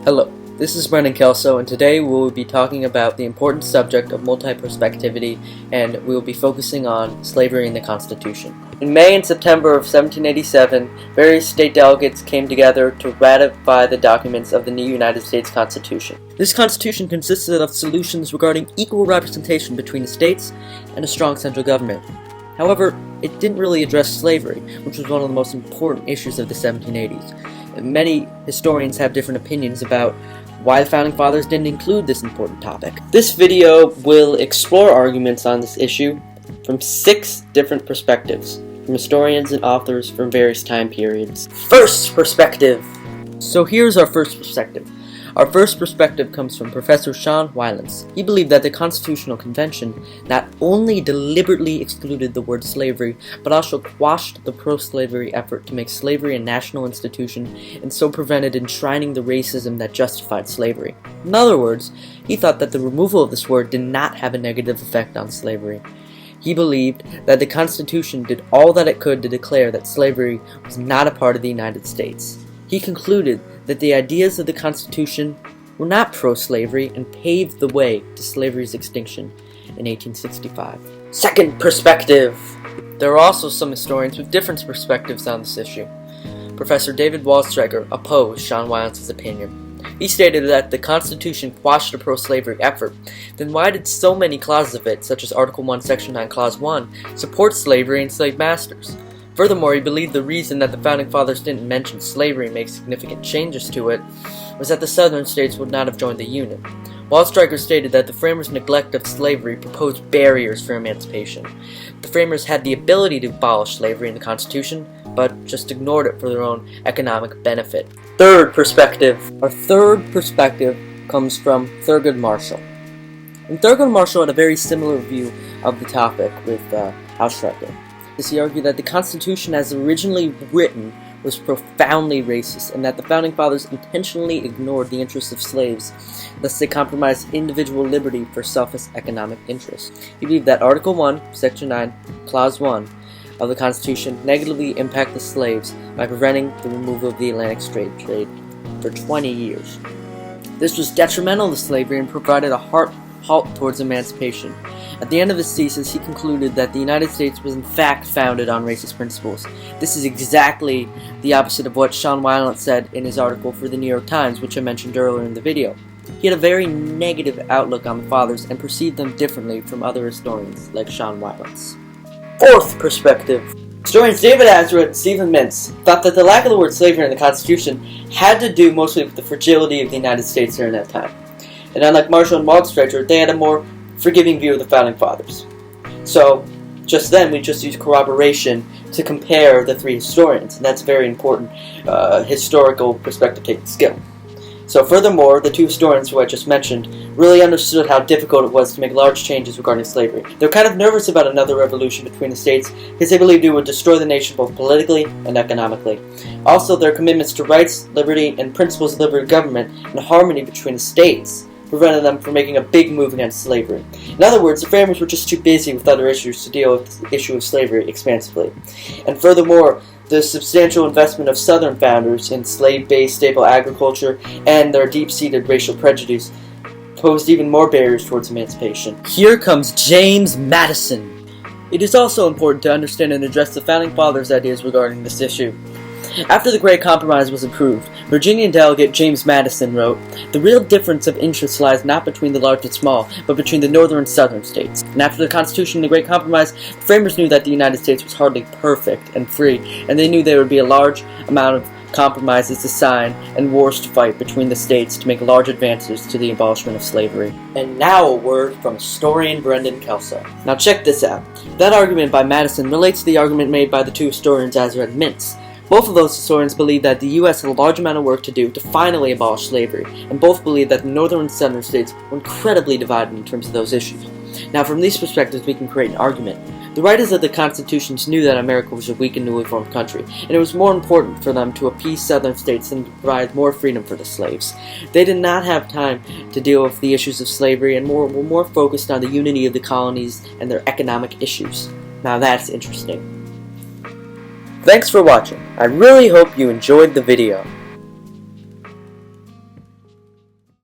Hello, this is Brendan Kelso, and today we will be talking about the important subject of multi-perspectivity, and we will be focusing on slavery in the Constitution. In May and September of 1787, various state delegates came together to ratify the documents of the new United States Constitution. This Constitution consisted of solutions regarding equal representation between the states and a strong central government. However, it didn't really address slavery, which was one of the most important issues of the 1780s. Many historians have different opinions about why the Founding Fathers didn't include this important topic. This video will explore arguments on this issue from 6 different perspectives, from historians and authors from various time periods. First perspective! So here's our first perspective. Our first perspective comes from Professor Sean Wylance. He believed that the Constitutional Convention not only deliberately excluded the word slavery, but also quashed the pro-slavery effort to make slavery a national institution and so prevented enshrining the racism that justified slavery. In other words, he thought that the removal of this word did not have a negative effect on slavery. He believed that the Constitution did all that it could to declare that slavery was not a part of the United States. He concluded that the ideas of the Constitution were not pro-slavery and paved the way to slavery's extinction in 1865. Second perspective! There are also some historians with different perspectives on this issue. Professor David Waldstreicher opposed Sean Wylance's opinion. He stated that if the Constitution quashed the pro-slavery effort, then why did so many clauses of it, such as Article 1, Section 9, Clause 1, support slavery and slave masters? Furthermore, he believed the reason that the Founding Fathers didn't mention slavery and make significant changes to it was that the southern states would not have joined the Union. Waldstreicher stated that the framers' neglect of slavery proposed barriers for emancipation. The framers had the ability to abolish slavery in the Constitution, but just ignored it for their own economic benefit. Third perspective. Our third perspective comes from Thurgood Marshall. And Thurgood Marshall had a very similar view of the topic with Waldstreicher. He argued that the Constitution as originally written was profoundly racist and that the Founding Fathers intentionally ignored the interests of slaves, thus they compromised individual liberty for selfish economic interests. He believed that Article 1, Section 9, Clause 1 of the Constitution negatively impacted slaves by preventing the removal of the Atlantic slave trade for 20 years. This was detrimental to slavery and provided a halt towards emancipation. At the end of his thesis, he concluded that the United States was in fact founded on racist principles. This is exactly the opposite of what Sean Wylance said in his article for the New York Times, which I mentioned earlier in the video. He had a very negative outlook on the Fathers and perceived them differently from other historians like Sean Wylance. Fourth perspective. Historians David Azra and Stephen Mintz thought that the lack of the word slavery in the Constitution had to do mostly with the fragility of the United States during that time. And unlike Marshall and Waldstreicher, they had a more forgiving view of the Founding Fathers. So, just then, we just used corroboration to compare the 3 historians, and that's a very important historical perspective-taking skill. So, furthermore, the 2 historians who I just mentioned really understood how difficult it was to make large changes regarding slavery. They were kind of nervous about another revolution between the states because they believed it would destroy the nation both politically and economically. Also, their commitments to rights, liberty, and principles of liberal government and harmony between the states prevented them from making a big move against slavery. In other words, the framers were just too busy with other issues to deal with the issue of slavery expansively. And furthermore, the substantial investment of Southern founders in slave-based staple agriculture and their deep-seated racial prejudice posed even more barriers towards emancipation. Here comes James Madison. It is also important to understand and address the Founding Fathers' ideas regarding this issue. After the Great Compromise was approved, Virginian delegate James Madison wrote, "The real difference of interest lies not between the large and small, but between the northern and southern states." And after the Constitution and the Great Compromise, the framers knew that the United States was hardly perfect and free, and they knew there would be a large amount of compromises to sign and wars to fight between the states to make large advances to the abolishment of slavery. And now a word from historian Brendan Kelso. Now check this out. That argument by Madison relates to the argument made by the 2 historians Azra and Mintz. Both of those historians believe that the U.S. had a large amount of work to do to finally abolish slavery, and both believe that the northern and southern states were incredibly divided in terms of those issues. Now, from these perspectives, we can create an argument. The writers of the Constitutions knew that America was a weak and newly formed country, and it was more important for them to appease southern states than to provide more freedom for the slaves. They did not have time to deal with the issues of slavery and were more focused on the unity of the colonies and their economic issues. Now that's interesting. Thanks for watching. I really hope you enjoyed the video.